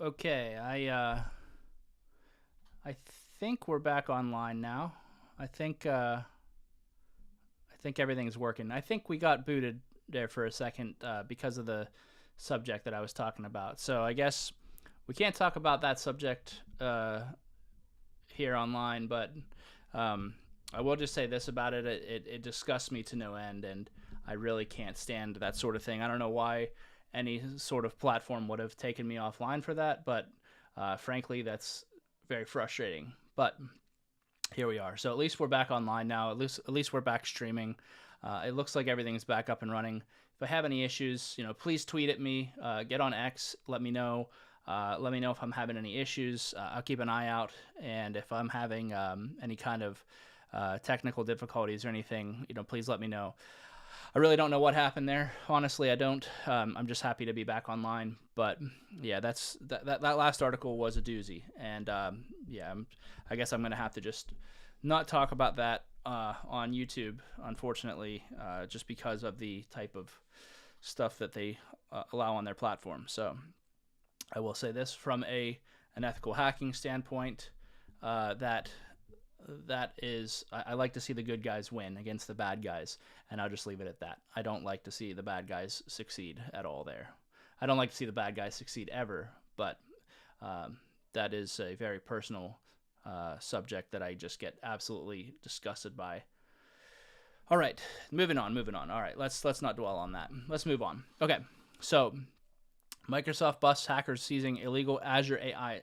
Okay, I think we're back online now. I think uh, I think everything's working. I think we got booted there for a second because of the subject that I was talking about. So I guess we can't talk about that subject here online, but um, I will just say this about it. It disgusts me to no end, and I really can't stand that sort of thing. I don't know why any sort of platform would have taken me offline for that, but frankly, that's very frustrating. But here we are. So at least we're back online now. At least we're back streaming. It looks like everything's back up and running. If I have any issues, please tweet at me. Get on X. Let me know. Let me know if I'm having any issues. I'll keep an eye out, and if I'm having any kind of technical difficulties or anything, please let me know. I really don't know what happened there. Honestly, I don't. I'm just happy to be back online. But yeah, that last article was a doozy, and yeah, I guess I'm gonna have to just not talk about that on YouTube, unfortunately, just because of the type of stuff that they allow on their platform. So I will say this from an ethical hacking standpoint, that I like to see the good guys win against the bad guys, and I'll just leave it at that. I don't like to see the bad guys succeed at all there. I don't like to see the bad guys succeed ever, but that is a very personal subject that I just get absolutely disgusted by. All right, moving on. All right, let's not dwell on that. Let's move on. Okay, so Microsoft busts hackers seizing illegal Azure AI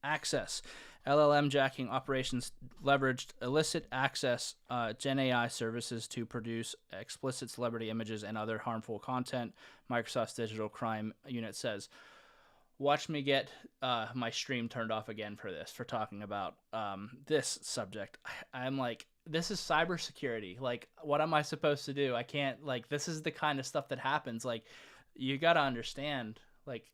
access. LLM jacking operations leveraged illicit access Gen AI services to produce explicit celebrity images and other harmful content, Microsoft's digital crime unit says. Watch me get my stream turned off again for talking about this subject. I'm like, this is cybersecurity. Like, what am I supposed to do? I can't, like, this is the kind of stuff that happens. Like, you got to understand, like,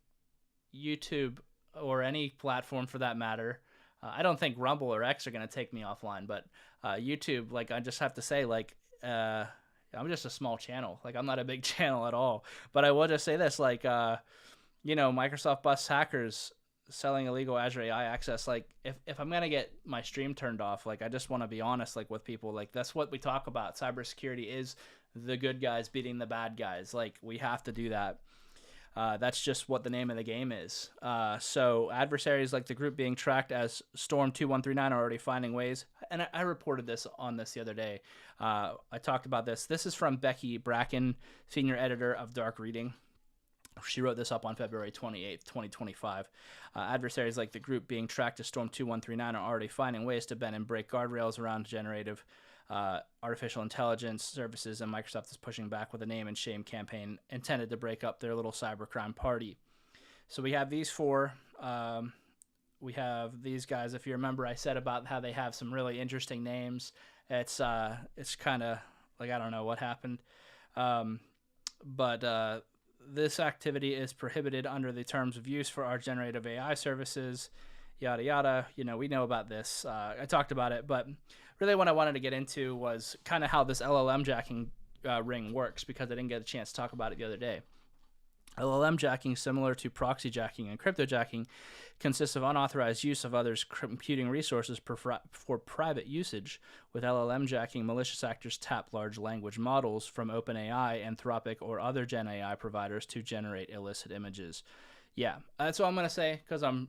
YouTube or any platform for that matter. I don't think Rumble or X are going to take me offline, but YouTube, like, I just have to say, like, I'm just a small channel. Like, I'm not a big channel at all. But I will just say this, like, Microsoft busts hackers selling illegal Azure AI access. Like, if I'm going to get my stream turned off, like, I just want to be honest, like, with people. Like, that's what we talk about. Cybersecurity is the good guys beating the bad guys. Like, we have to do that. That's just what the name of the game is. So adversaries like the group being tracked as Storm 2139 are already finding ways. And I reported this on this the other day. I talked about this. This is from Becky Bracken, senior editor of Dark Reading. She wrote this up on February 28th, 2025. Adversaries like the group being tracked as Storm 2139 are already finding ways to bend and break guardrails around generative artificial intelligence services, and Microsoft is pushing back with a name and shame campaign intended to break up their little cybercrime party. So we have these four. We have these guys. If you remember, I said about how they have some really interesting names. It's kind of like, I don't know what happened, but this activity is prohibited under the terms of use for our generative AI services. Yada yada. We know about this. I talked about it, but really what I wanted to get into was kind of how this LLM jacking ring works, because I didn't get a chance to talk about it the other day. LLM jacking, similar to proxy jacking and crypto jacking, consists of unauthorized use of others' computing resources for private usage. With LLM jacking, malicious actors tap large language models from OpenAI, Anthropic, or other Gen AI providers to generate illicit images. Yeah, that's all I'm gonna say, because I'm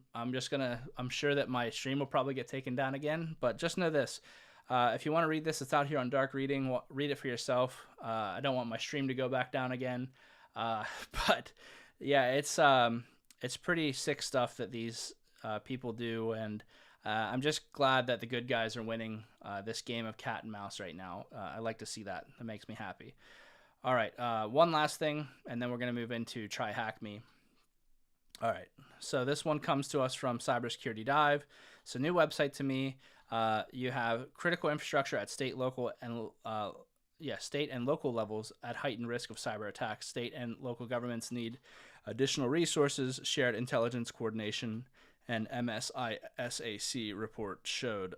sure that my stream will probably get taken down again. But just know this: if you want to read this, it's out here on Dark Reading. Read it for yourself. I don't want my stream to go back down again. But yeah, it's pretty sick stuff that these people do, and I'm just glad that the good guys are winning this game of cat and mouse right now. I like to see that. That makes me happy. All right, one last thing, and then we're gonna move into Try Hack Me. All right, so this one comes to us from Cybersecurity Dive. It's a new website to me. You have critical infrastructure at state, local, and state and local levels at heightened risk of cyber attacks. State and local governments need additional resources, shared intelligence coordination, an MSISAC report showed.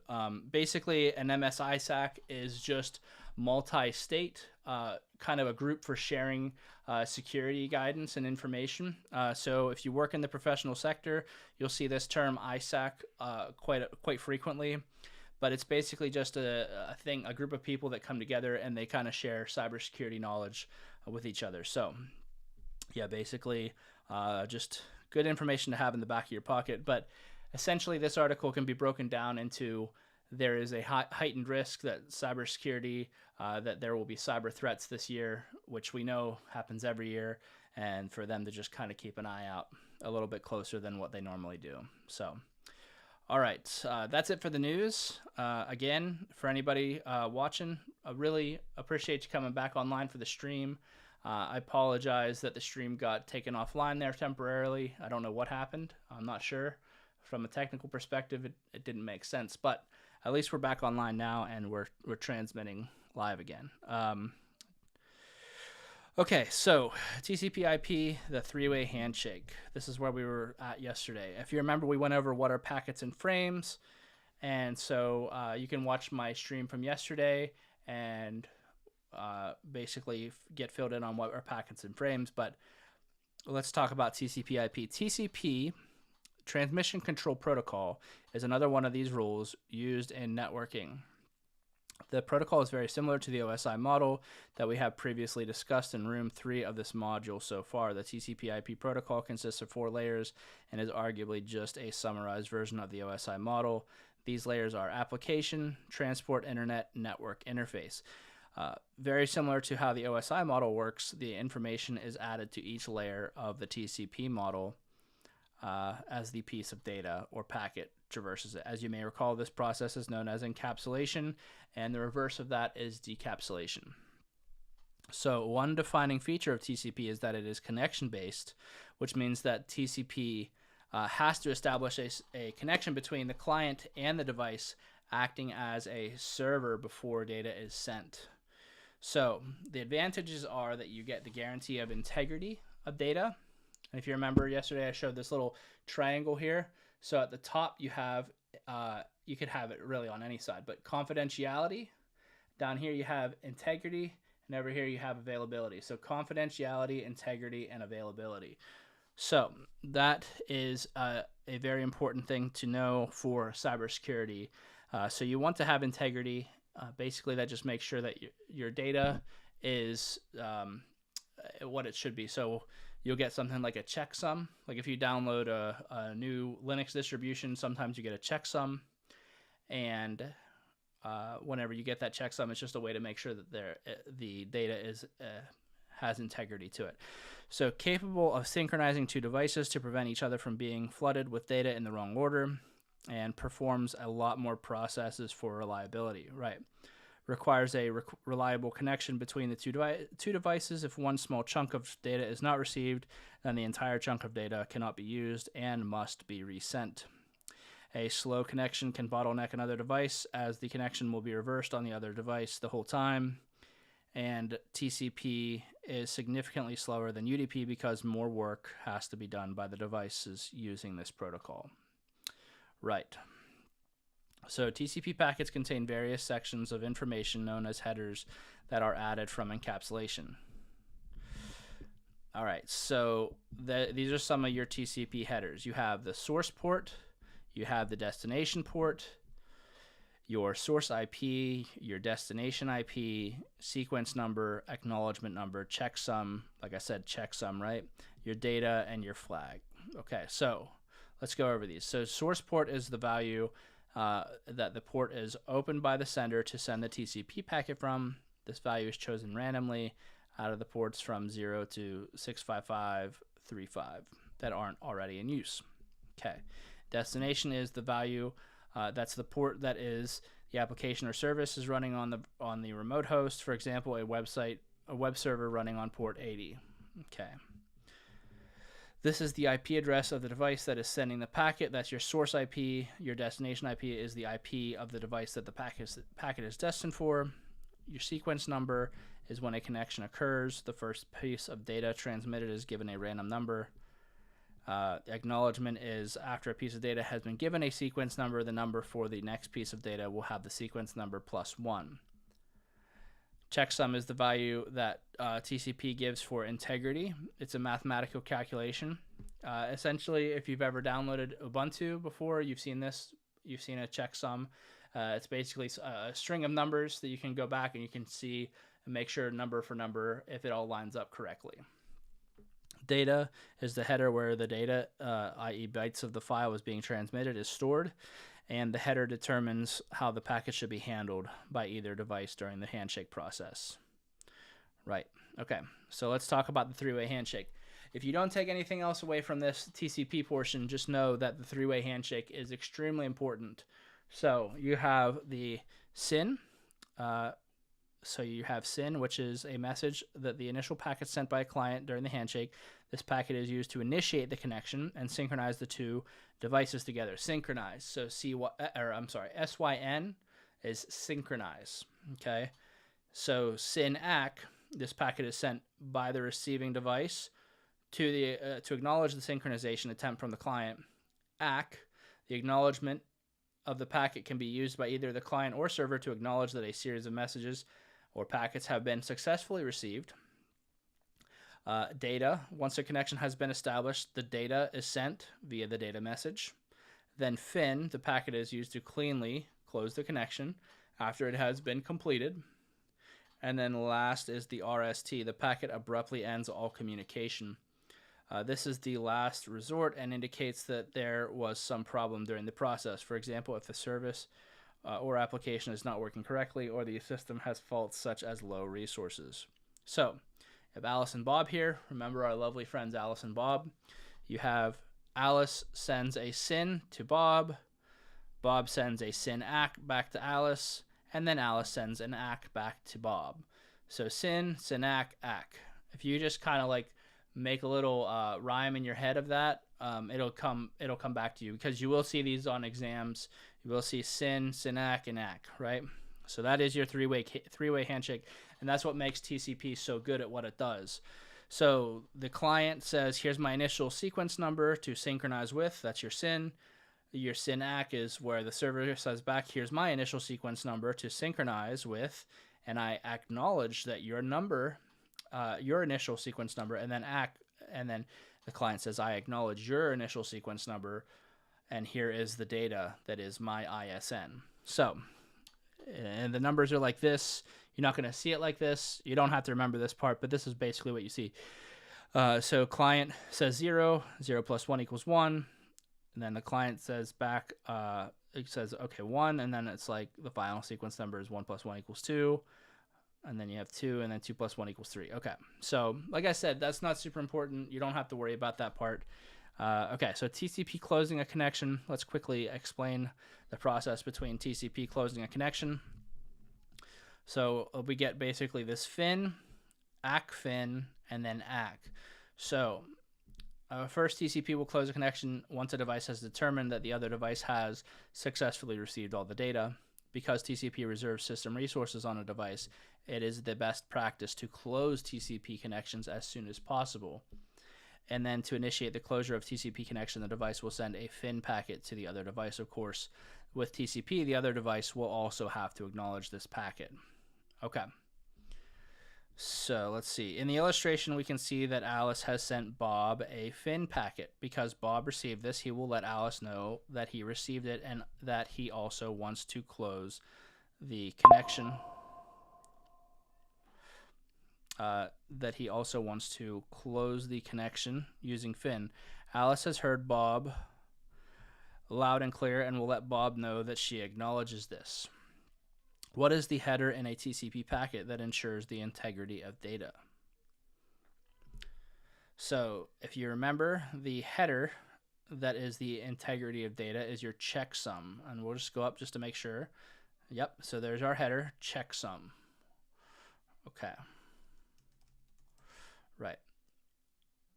Basically, an MSISAC is just multi-state, kind of a group for sharing security guidance and information. So if you work in the professional sector, you'll see this term ISAC quite frequently. But it's basically just a group of people that come together and they kind of share cybersecurity knowledge with each other. So yeah, basically just good information to have in the back of your pocket. But essentially, this article can be broken down into there is a heightened risk that cybersecurity, that there will be cyber threats this year, which we know happens every year, and for them to just kind of keep an eye out a little bit closer than what they normally do. So, all right, that's it for the news. Again, for anybody watching, I really appreciate you coming back online for the stream. I apologize that the stream got taken offline there temporarily. I don't know what happened. I'm not sure. From a technical perspective, it didn't make sense. But at least we're back online now, and we're transmitting live again. Okay, so TCP/IP, the three-way handshake. This is where we were at yesterday. If you remember, we went over what are packets and frames. And so you can watch my stream from yesterday and basically get filled in on what are packets and frames. But let's talk about TCP/IP. TCP, Transmission Control Protocol, is another one of these rules used in networking. The protocol is very similar to the OSI model that we have previously discussed in room 3 of this module so far. The TCP/IP protocol consists of 4 layers and is arguably just a summarized version of the OSI model. These layers are application, transport, internet, network, interface. Very similar to how the OSI model works, the information is added to each layer of the TCP model as the piece of data or packet traverses it. As you may recall, this process is known as encapsulation, and the reverse of that is decapsulation. So one defining feature of TCP is that it is connection-based, which means that TCP has to establish a connection between the client and the device, acting as a server before data is sent. So the advantages are that you get the guarantee of integrity of data. And if you remember yesterday, I showed this little triangle here. So at the top you have, you could have it really on any side, but confidentiality. Down here you have integrity, and over here you have availability. So confidentiality, integrity, and availability. So that is a very important thing to know for cybersecurity. So you want to have integrity. Basically, that just makes sure that your data is what it should be. So you'll get something like a checksum. Like if you download a new Linux distribution, sometimes you get a checksum. And whenever you get that checksum, it's just a way to make sure that the data has integrity to it. So capable of synchronizing 2 devices to prevent each other from being flooded with data in the wrong order, and performs a lot more processes for reliability, right? Requires a reliable connection between the two devices. If one small chunk of data is not received, then the entire chunk of data cannot be used and must be resent. A slow connection can bottleneck another device, as the connection will be reversed on the other device the whole time. And TCP is significantly slower than UDP because more work has to be done by the devices using this protocol. Right. So TCP packets contain various sections of information known as headers that are added from encapsulation. All right, so these are some of your TCP headers. You have the source port, you have the destination port, your source IP, your destination IP, sequence number, acknowledgement number, checksum, like I said, checksum, right? Your data and your flag. Okay, so let's go over these. So source port is the value that the port is opened by the sender to send the TCP packet from. This value is chosen randomly out of the ports from 0 to 65535 that aren't already in use. Okay. Destination is the value, that's the port that is the application or service is running on the remote host. For example, a web server running on port 80. Okay. This is the IP address of the device that is sending the packet. That's your source IP. Your destination IP is the IP of the device that the packet is destined for. Your sequence number is when a connection occurs. The first piece of data transmitted is given a random number. Acknowledgement is after a piece of data has been given a sequence number, the number for the next piece of data will have the sequence number plus 1. Checksum is the value that TCP gives for integrity. It's a mathematical calculation. Essentially, if you've ever downloaded Ubuntu before, you've seen this. You've seen a checksum. It's basically a string of numbers that you can go back and you can see and make sure number for number if it all lines up correctly. Data is the header where the data, i.e. bytes of the file is being transmitted, is stored, and the header determines how the packet should be handled by either device during the handshake process. Right, okay, so let's talk about the three-way handshake. If you don't take anything else away from this TCP portion, just know that the three-way handshake is extremely important. So you have the SYN. So you have SYN, which is a message that the initial packet sent by a client during the handshake. This packet is used to initiate the connection and synchronize the two devices together. Synchronize. So SYN is synchronize. Okay. So SYN ACK, this packet is sent by the receiving device to the to acknowledge the synchronization attempt from the client. ACK, the acknowledgement of the packet can be used by either the client or server to acknowledge that a series of messages or packets have been successfully received. Data, once a connection has been established, the data is sent via the data message. Then FIN, the packet is used to cleanly close the connection after it has been completed. And then last is the RST, the packet abruptly ends all communication. This is the last resort and indicates that there was some problem during the process. For example, if the service or application is not working correctly or the system has faults such as low resources. So, you have Alice and Bob here. Remember our lovely friends Alice and Bob. You have Alice sends a SYN to Bob. Bob sends a SYN ACK back to Alice. And then Alice sends an ACK back to Bob. So SYN, ACK, ACK. If you just kind of like make a little rhyme in your head of that, it'll come back to you, because you will see these on exams. You will see SYN, ACK, and ACK, right? So that is your three-way handshake, and that's what makes TCP so good at what it does. So the client says, here's my initial sequence number to synchronize with. That's your SYN. Your SYN ACK is where the server says back, here's my initial sequence number to synchronize with, and I acknowledge that your number, your initial sequence number, and then ACK, and then the client says, I acknowledge your initial sequence number, and here is the data that is my ISN. So, and the numbers are like this. You're not going to see it like this. You don't have to remember this part, but this is basically what you see. So client says 0, 0 plus 1 equals 1. And then the client says back, it says, okay, 1. And then it's like the final sequence number is 1 plus 1 equals 2. And then you have 2, and then 2 plus 1 equals 3. Okay, so like I said, that's not super important. You don't have to worry about that part. Okay, so TCP closing a connection. Let's quickly explain the process between TCP closing a connection. So we get basically this FIN, ACK FIN, and then ACK. So first, TCP will close a connection once a device has determined that the other device has successfully received all the data. Because TCP reserves system resources on a device, it is the best practice to close TCP connections as soon as possible. And then to initiate the closure of TCP connection, the device will send a FIN packet to the other device. Of course, with TCP, the other device will also have to acknowledge this packet. Okay. So let's see. In the illustration, we can see that Alice has sent Bob a FIN packet. Because Bob received this, he will let Alice know that he received it and that he also wants to close the connection. Using FIN. Alice has heard Bob loud and clear and will let Bob know that she acknowledges this. What is the header in a TCP packet that ensures the integrity of data? So if you remember, the header that is the integrity of data is your checksum. And we'll just go up just to make sure. Yep, so there's our header, checksum. Okay. Right.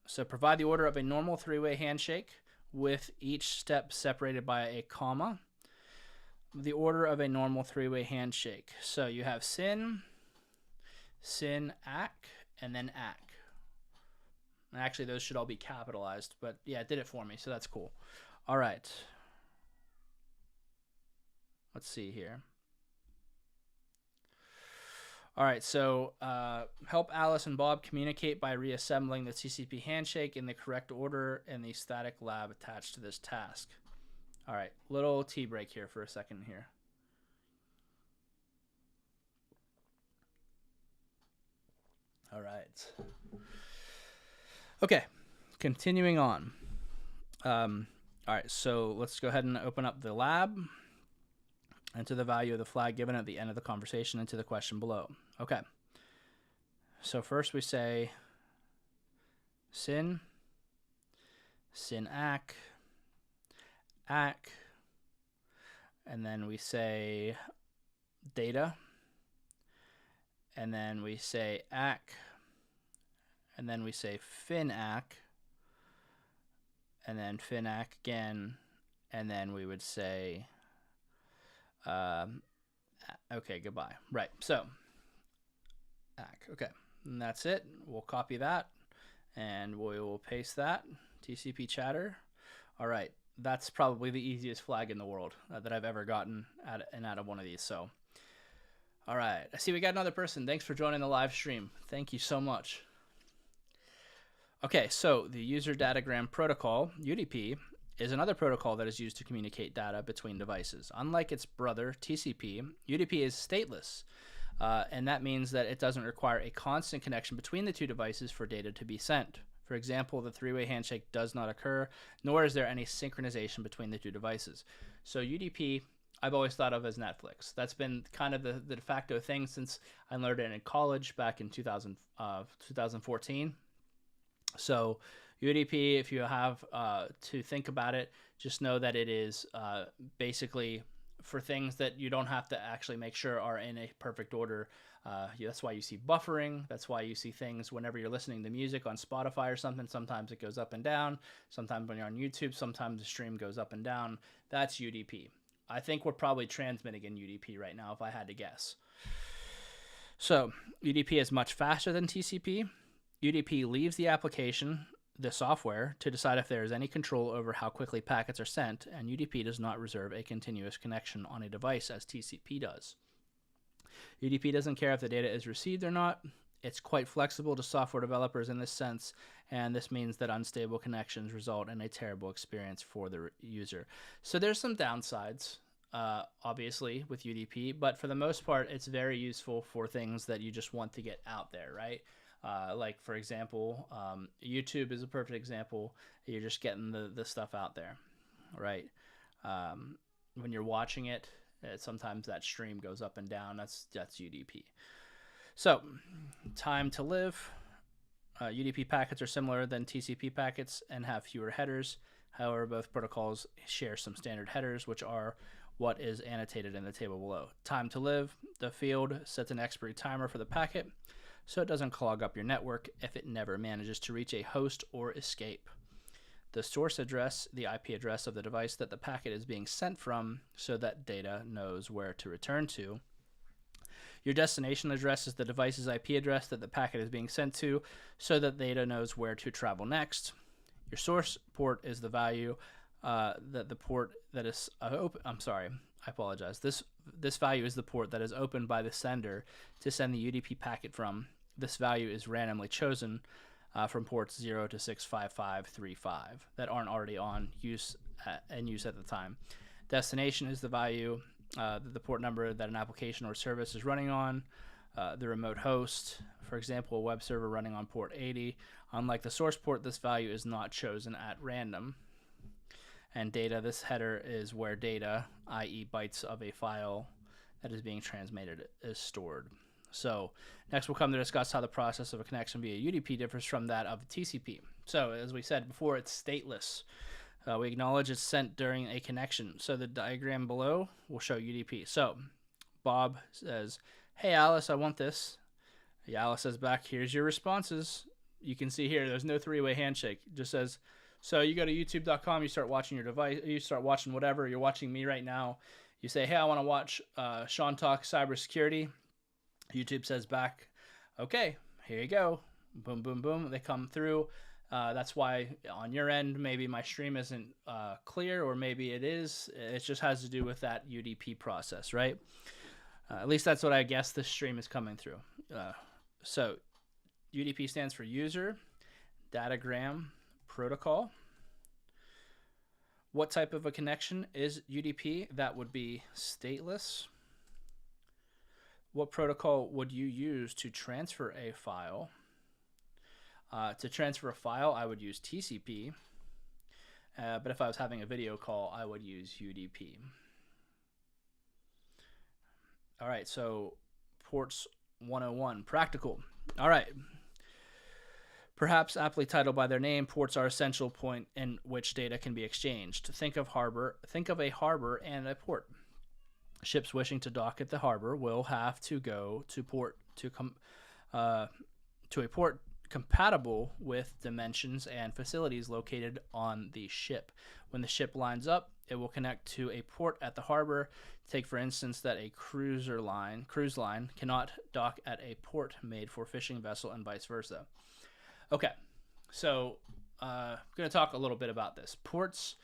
So provide the order of a normal three-way handshake with each step separated by a comma. The order of a normal three-way handshake. So you have SYN, ACK, and then ACK. Actually, those should all be capitalized, but yeah, it did it for me, so that's cool. All right. Let's see here. All right, so help Alice and Bob communicate by reassembling the TCP handshake in the correct order in the static lab attached to this task. All right, little tea break here for a second here. All right. Okay, continuing on. All right, so let's go ahead and open up the lab. Enter the value of the flag given at the end of the conversation into the question below. Okay. So first we say sin ac, and then we say data, and then we say ac, and then we say finac, and then finac again, and then we would say okay, goodbye. Right, so okay, and that's it. We'll copy that and we will paste that. TCP chatter. All right, that's probably the easiest flag in the world that I've ever gotten out of one of these. So all right, I see we got another person. Thanks for joining the live stream. Thank you so much. Okay, so the user datagram protocol, UDP, is another protocol that is used to communicate data between devices. Unlike its brother, TCP, UDP is stateless, and that means that it doesn't require a constant connection between the two devices for data to be sent. For example, the three-way handshake does not occur, nor is there any synchronization between the two devices. So UDP, I've always thought of as Netflix. That's been kind of the de facto thing since I learned it in college back in 2014. So UDP, if you have to think about it, just know that it is basically for things that you don't have to actually make sure are in a perfect order. That's why you see buffering. That's why you see things whenever you're listening to music on Spotify or something. Sometimes it goes up and down. Sometimes when you're on YouTube, sometimes the stream goes up and down. That's UDP. I think we're probably transmitting in UDP right now, if I had to guess. So UDP is much faster than TCP. UDP leaves the application, the software, to decide if there is any control over how quickly packets are sent, and UDP does not reserve a continuous connection on a device as TCP does. UDP doesn't care if the data is received or not. It's quite flexible to software developers in this sense, and this means that unstable connections result in a terrible experience for the user. So there's some downsides, obviously, with UDP, but for the most part, it's very useful for things that you just want to get out there, right? Like, for example, YouTube is a perfect example. You're just getting the stuff out there, right? When you're watching it, sometimes that stream goes up and down. That's UDP. So, time to live. UDP packets are similar than TCP packets and have fewer headers. However, both protocols share some standard headers, which are what is annotated in the table below. Time to live. The field sets an expiry timer for the packet, so it doesn't clog up your network if it never manages to reach a host or escape. The source address, the IP address of the device that the packet is being sent from, so that data knows where to return to. Your destination address is the device's IP address that the packet is being sent to, so that data knows where to travel next. Your source port is the value that the port that is open. I'm sorry, I apologize. This value is the port that is opened by the sender to send the UDP packet from. This value is randomly chosen from ports 0 to 65535 that aren't already on use at the time. Destination is the value, the port number that an application or service is running on. The remote host, for example, a web server running on port 80. Unlike the source port, this value is not chosen at random. And data, this header is where data, i.e. bytes of a file that is being transmitted, is stored. So next we'll come to discuss how the process of a connection via UDP differs from that of TCP. So as we said before, it's stateless. We acknowledge it's sent during a connection. So the diagram below will show UDP. So Bob says, hey Alice, I want this. Alice says back, here's your responses. You can see here, there's no three-way handshake. It just says, so you go to youtube.com, you start watching your device, you start watching whatever, you're watching me right now. You say, hey, I want to watch Sean talk cybersecurity. YouTube says back, okay, here you go. Boom, boom, boom. They come through. That's why on your end, maybe my stream isn't clear, or maybe it is. It just has to do with that UDP process, right? At least that's what I guess this stream is coming through. So UDP stands for User Datagram Protocol. What type of a connection is UDP? That would be stateless. What protocol would you use to transfer a file? To transfer a file, I would use TCP. But if I was having a video call, I would use UDP. All right, so ports 101, practical. All right. Perhaps aptly titled by their name, ports are essential point in which data can be exchanged. Think of a harbor and a port. Ships wishing to dock at the harbor will have to go to a port compatible with dimensions and facilities located on the ship. When the ship lines up, it will connect to a port at the harbor. Take, for instance, that a cruise line cannot dock at a port made for fishing vessel and vice versa. Okay, so I'm going to talk a little bit about this. Ports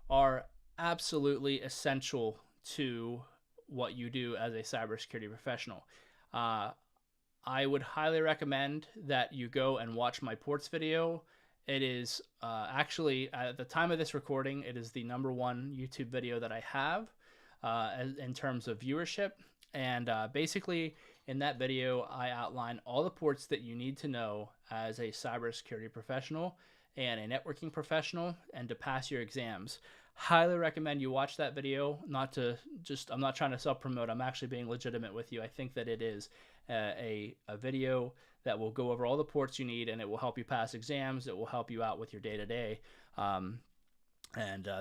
are absolutely essential to what you do as a cybersecurity professional. I would highly recommend that you go and watch my ports video. It is actually, at the time of this recording, it is the #1 YouTube video that I have in terms of viewership. And basically, in that video, I outline all the ports that you need to know as a cybersecurity professional and a networking professional, and to pass your exams. Highly recommend you watch that video. I'm not trying to self-promote. I'm actually being legitimate with you. I think that it is a video that will go over all the ports you need, and it will help you pass exams. It will help you out with your day-to-day.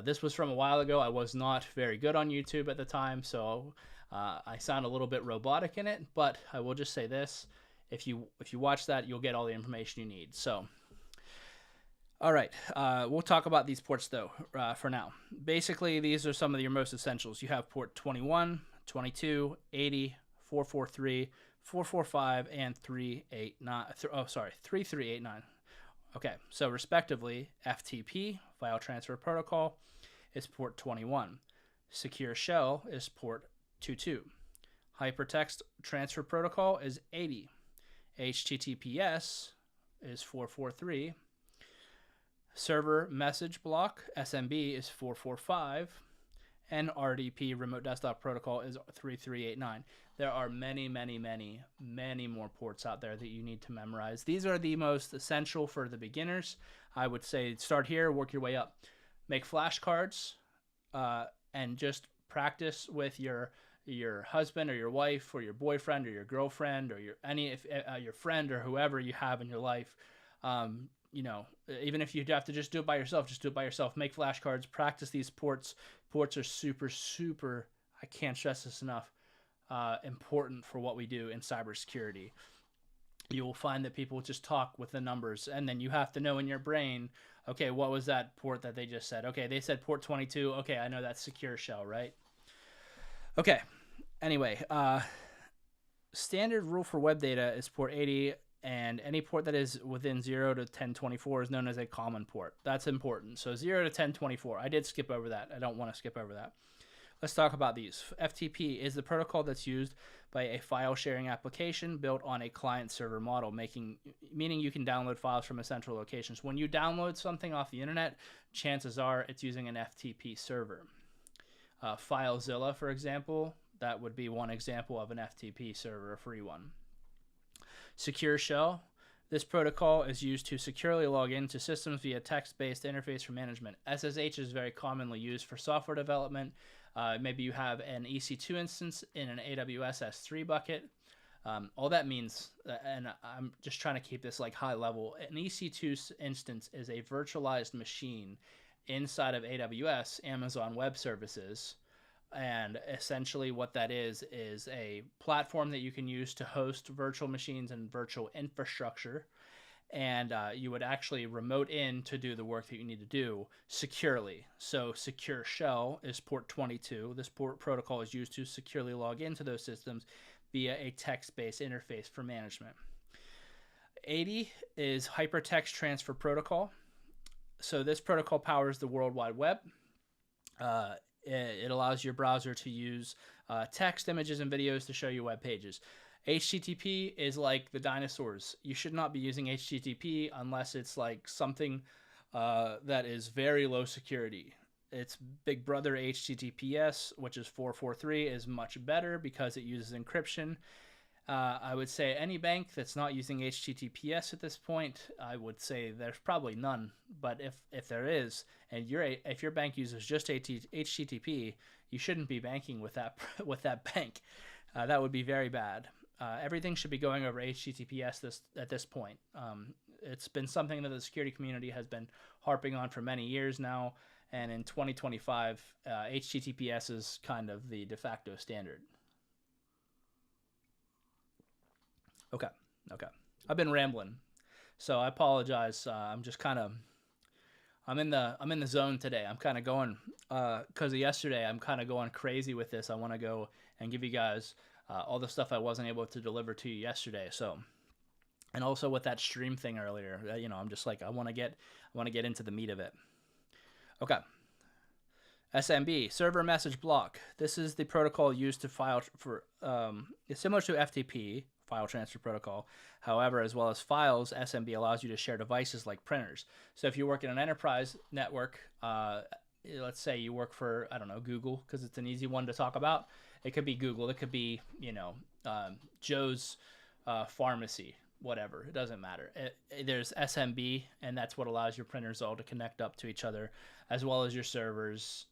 This was from a while ago. I was not very good on YouTube at the time, so I sound a little bit robotic in it, but I will just say this. If you watch that, you'll get all the information you need. So, all right, we'll talk about these ports, though, for now. Basically, these are some of your most essentials. You have port 21, 22, 80, 443, 445, and 3389. Okay, so respectively, FTP, File Transfer Protocol, is port 21. Secure Shell is port 22. Hypertext Transfer Protocol is 80. HTTPS is 443. Server Message Block, SMB, is 445. And RDP, Remote Desktop Protocol, is 3389. There are many, many, many, many more ports out there that you need to memorize. These are the most essential for the beginners. I would say start here, work your way up. Make flashcards and just practice with your husband or your wife or your boyfriend or your girlfriend or your friend or whoever you have in your life. Even if you have to just do it by yourself, just do it by yourself. Make flashcards, practice these ports. Ports are super, super, I can't stress this enough, important for what we do in cybersecurity. You will find that people just talk with the numbers, and then you have to know in your brain, okay, what was that port that they just said? Okay, they said port 22. Okay, I know that's Secure Shell, right? Okay, anyway, standard rule for web data is port 80, and any port that is within 0 to 1024 is known as a common port. That's important. So 0 to 1024. I did skip over that. I don't want to skip over that. Let's talk about these. FTP is the protocol that's used by a file sharing application built on a client-server model, meaning you can download files from a central location. So when you download something off the internet, chances are it's using an FTP server. FileZilla, for example, that would be one example of an FTP server, a free one. Secure Shell. This protocol is used to securely log into systems via text-based interface for management. SSH is very commonly used for software development. Maybe you have an EC2 instance in an AWS S3 bucket. All that means, and I'm just trying to keep this like high level, an EC2 instance is a virtualized machine inside of AWS, Amazon Web Services. And essentially what that is a platform that you can use to host virtual machines and virtual infrastructure. And you would actually remote in to do the work that you need to do securely. So Secure Shell is port 22. This port protocol is used to securely log into those systems via a text-based interface for management. 80 is Hypertext Transfer Protocol. So this protocol powers the World Wide Web. It allows your browser to use text, images, and videos to show you web pages. HTTP is like the dinosaurs. You should not be using HTTP unless it's like something that is very low security. Its big brother HTTPS, which is 443, is much better because it uses encryption. I would say any bank that's not using HTTPS at this point, I would say there's probably none. But if there is, and if your bank uses just HTTP, you shouldn't be banking with that with that bank. That would be very bad. Everything should be going over HTTPS at this point. It's been something that the security community has been harping on for many years now, and in 2025, HTTPS is kind of the de facto standard. Okay. I've been rambling, so I apologize. I'm just kind of, I'm in the zone today. I'm kind of going, because of yesterday, I'm kind of going crazy with this. I want to go and give you guys all the stuff I wasn't able to deliver to you yesterday. So, and also with that stream thing earlier, I'm just like, I want to get into the meat of it. Okay. SMB, server message block. This is the protocol used to file for, it's similar to FTP, file transfer protocol. However, as well as files, SMB allows you to share devices like printers. So if you work in an enterprise network, let's say you work for, I don't know, Google, because it's an easy one to talk about. It could be Google. It could be, Joe's pharmacy, whatever. It doesn't matter. There's SMB, and that's what allows your printers all to connect up to each other, as well as your servers.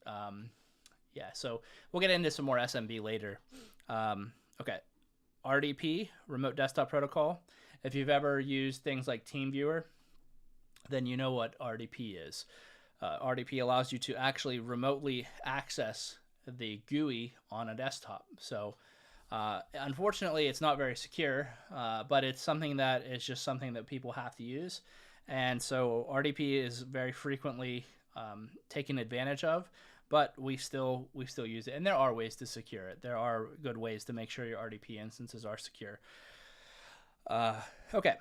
So we'll get into some more SMB later. Okay. RDP, Remote Desktop Protocol. If you've ever used things like TeamViewer, then you know what RDP is. RDP allows you to actually remotely access the GUI on a desktop. So unfortunately, it's not very secure, but it's something that is just something that people have to use. And so RDP is very frequently taken advantage of, but we still use it. And there are ways to secure it. There are good ways to make sure your RDP instances are secure. Okay,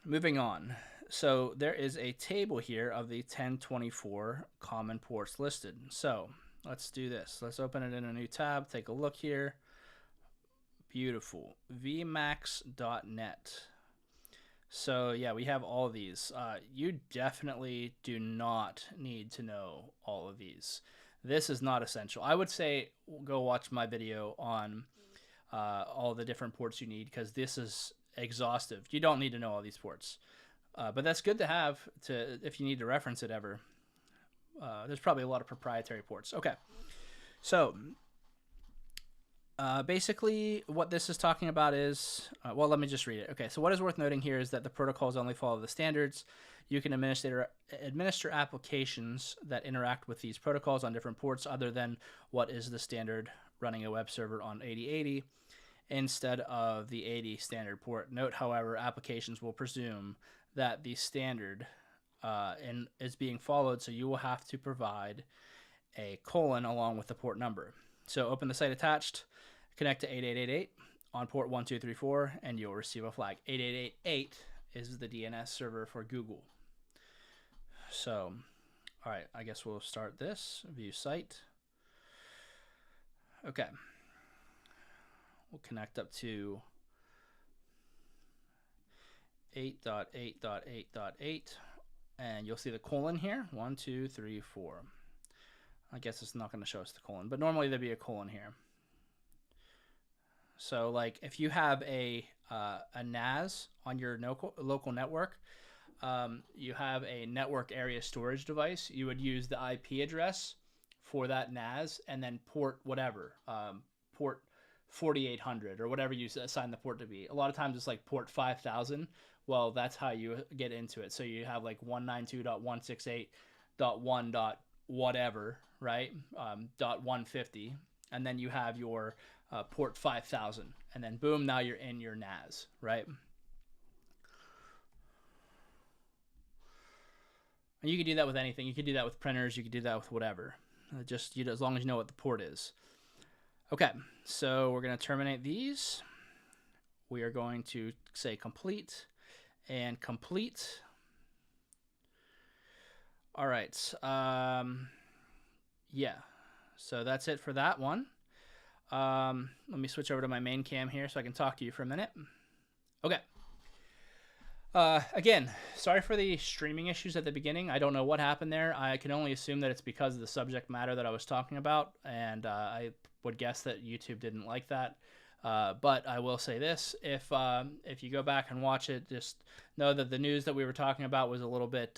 moving on. So there is a table here of the 1024 common ports listed. So let's do this. Let's open it in a new tab. Take a look here. Beautiful. vmax.net. So yeah, we have all of these. You definitely do not need to know all of these. This is not essential. I would say go watch my video on all the different ports you need, because this is exhaustive. You don't need to know all these ports. But that's good to have if you need to reference it ever. There's probably a lot of proprietary ports. Okay. So basically what this is talking about is, let me just read it. Okay, so what is worth noting here is that the protocols only follow the standards. You can administer applications that interact with these protocols on different ports other than what is the standard running a web server on 8080 instead of the 80 standard port. Note, however, applications will presume that the standard is being followed, so you will have to provide a colon along with the port number. So open the site attached, connect to 8888 on port 1234, and you'll receive a flag. 8888 is the DNS server for Google. So, all right, I guess we'll start this. View site. Okay. We'll connect up to 8.8.8.8, and you'll see the colon here. 1, 2, 3, 4. I guess it's not going to show us the colon, but normally there'd be a colon here. So, like, if you have a NAS on your local network, you have a network area storage device, you would use the IP address for that NAS and then port whatever, port 4800 or whatever you assign the port to be. A lot of times it's like port 5000. Well, that's how you get into it. So you have like 192.168.1. whatever, right? .150, and then you have your port 5000, and then boom, now you're in your NAS, right? And you can do that with anything. You can do that with printers. You can do that with whatever. Just as long as you know what the port is. Okay, so we're going to terminate these. We are going to say complete, and complete. All right. Yeah. So that's it for that one. Let me switch over to my main cam here so I can talk to you for a minute. Okay. Again, sorry for the streaming issues at the beginning. I don't know what happened there. I can only assume that it's because of the subject matter that I was talking about, and I would guess that YouTube didn't like that. But I will say this: if you go back and watch it, just know that the news that we were talking about was a little bit.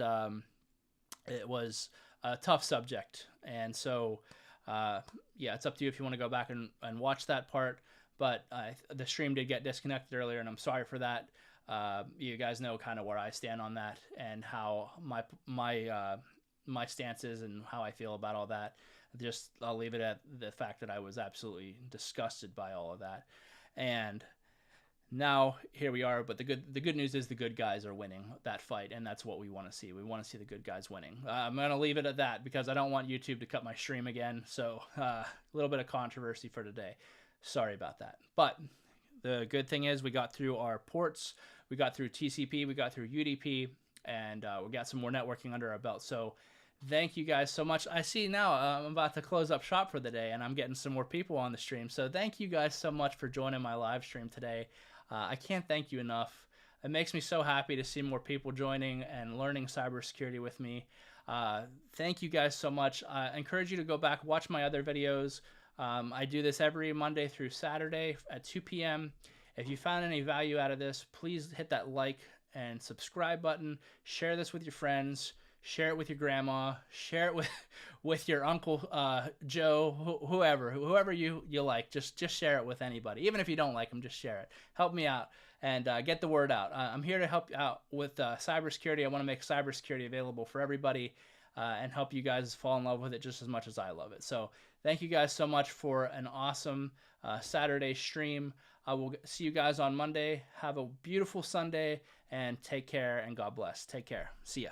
It was a tough subject, and so yeah, it's up to you if you want to go back and watch that part. But the stream did get disconnected earlier, and I'm sorry for that. You guys know kind of where I stand on that and how my stance is and how I feel about all that. Just I'll leave it at the fact that I was absolutely disgusted by all of that. And now here we are, but the good news is the good guys are winning that fight, and that's what we want to see. We want to see the good guys winning. I'm going to leave it at that because I don't want YouTube to cut my stream again. So a little bit of controversy for today. Sorry about that. But the good thing is we got through our ports, we got through TCP, we got through UDP, and we got some more networking under our belt. So thank you guys so much. I see now I'm about to close up shop for the day, and I'm getting some more people on the stream. So thank you guys so much for joining my live stream today. I can't thank you enough. It makes me so happy to see more people joining and learning cybersecurity with me. Thank you guys so much. I encourage you to go back, watch my other videos. I do this every Monday through Saturday at 2 p.m. If you found any value out of this, please hit that like and subscribe button. Share this with your friends. Share it with your grandma. Share it with your uncle Joe, whoever you like. Just share it with anybody. Even if you don't like them, just share it. Help me out and get the word out. I'm here to help out with cybersecurity. I want to make cybersecurity available for everybody and help you guys fall in love with it just as much as I love it. So thank you guys so much for an awesome Saturday stream. I will see you guys on Monday. Have a beautiful Sunday and take care and God bless. Take care. See ya.